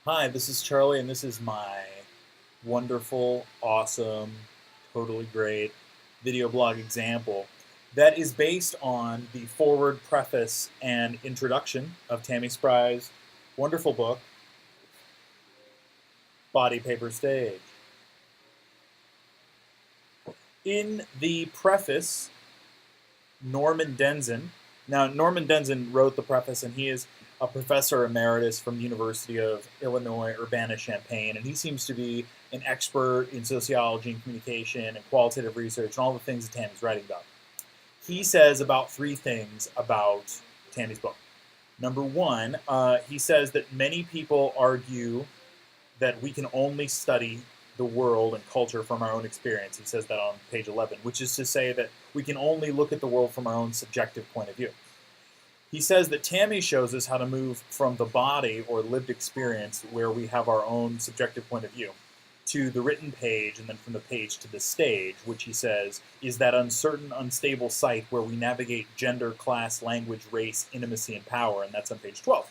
Hi, this is Charlie, and this is my wonderful, awesome, totally great video blog example that is based on the forward, preface, and introduction of Tammy Spry's wonderful book, Body Paper Stage. In the preface, Norman Denzin. Now, Norman Denzin wrote the preface, and he is a professor emeritus from the University of Illinois Urbana-Champaign, and he seems to be an expert in sociology and communication and qualitative research and all the things that Tammy's writing about. He says about three things about Tammy's book. Number one, he says that many people argue that we can only study the world and culture from our own experience. He says that on page 11, which is to say that we can only look at the world from our own subjective point of view. He says that Tammy shows us how to move from the body or lived experience, where we have our own subjective point of view, to the written page, and then from the page to the stage, which he says is that uncertain, unstable site where we navigate gender, class, language, race, intimacy, and power, and that's on page 12.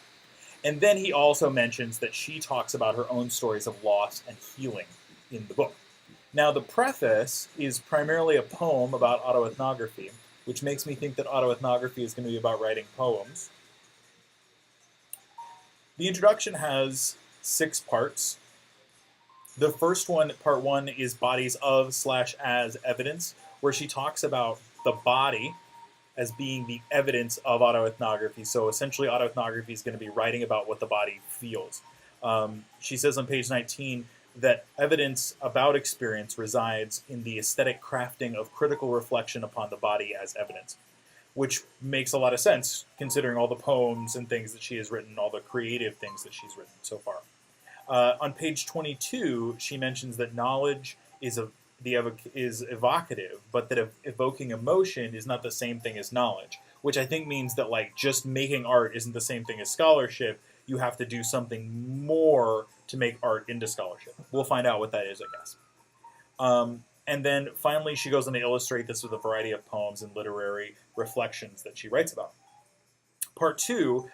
And then he also mentions that she talks about her own stories of loss and healing in the book. Now, the preface is primarily a poem about autoethnography, which makes me think that autoethnography is going to be about writing poems. The introduction has 6 parts. The first one, part 1, is bodies of / as evidence, where she talks about the body as being the evidence of autoethnography. So essentially, autoethnography is going to be writing about what the body feels. She says on page 19 that evidence about experience resides in the aesthetic crafting of critical reflection upon the body as evidence, which makes a lot of sense considering all the poems and things that she has written, all the creative things that she's written so far. On page 22, she mentions that knowledge is evocative, but that evoking emotion is not the same thing as knowledge, which I think means that like just making art isn't the same thing as scholarship. You have to do something more to make art into scholarship. We'll find out what that is, I guess. And then finally, she goes on to illustrate this with a variety of poems and literary reflections that she writes about. Part 2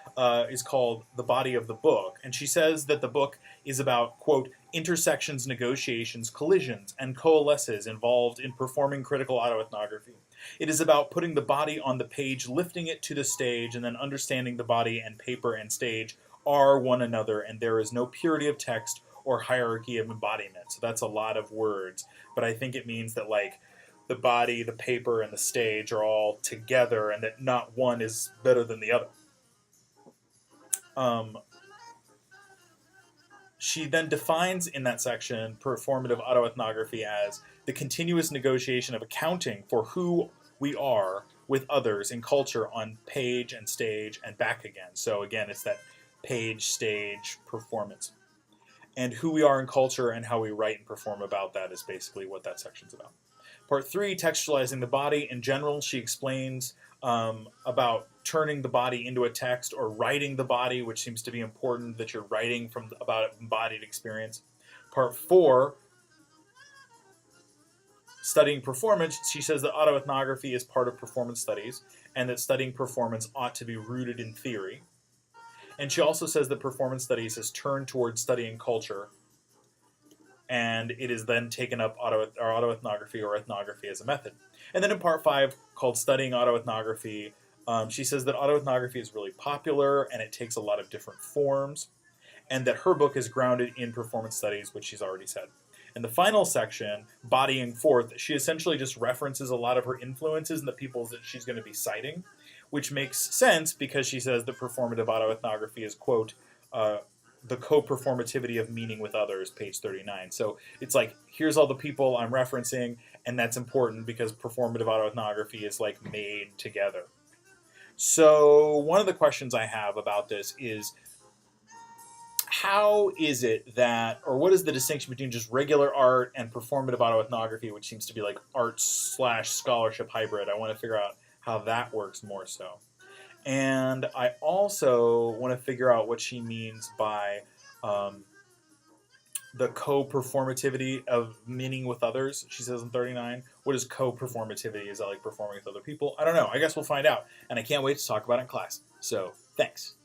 is called The Body of the Book, and she says that the book is about, quote, intersections, negotiations, collisions, and coalesces involved in performing critical autoethnography. It is about putting the body on the page, lifting it to the stage, and then understanding the body and paper and stage are one another, and there is no purity of text or hierarchy of embodiment. So that's a lot of words, but I think it means that like the body, the paper, and the stage are all together, and that not one is better than the other. She then defines in that section performative autoethnography as the continuous negotiation of accounting for who we are with others in culture on page and stage and back again. So again, it's that page, stage, performance. And who we are in culture and how we write and perform about that is basically what that section's about. Part 3, textualizing the body. In general, she explains about turning the body into a text or writing the body, which seems to be important, that you're writing from about embodied experience. Part 4, studying performance. She says that autoethnography is part of performance studies and that studying performance ought to be rooted in theory. And she also says that performance studies has turned towards studying culture, and it is then taken up autoethnography or ethnography as a method. And then in part 5, called Studying Autoethnography, she says that autoethnography is really popular and it takes a lot of different forms, and that her book is grounded in performance studies, which she's already said. In the final section, Bodying Forth, she essentially just references a lot of her influences and the people that she's going to be citing, which makes sense because she says that performative autoethnography is, quote, the co-performativity of meaning with others, page 39. So it's like, here's all the people I'm referencing, and that's important because performative autoethnography is like made together. So one of the questions I have about this is, how is it that, or what is the distinction between just regular art and performative autoethnography, which seems to be like art / scholarship hybrid? I want to figure out how that works more so. And I also want to figure out what she means by the co-performativity of meaning with others. She says in 39. What is co-performativity? Is that like performing with other people? I don't know. I guess we'll find out. And I can't wait to talk about it in class. So, thanks.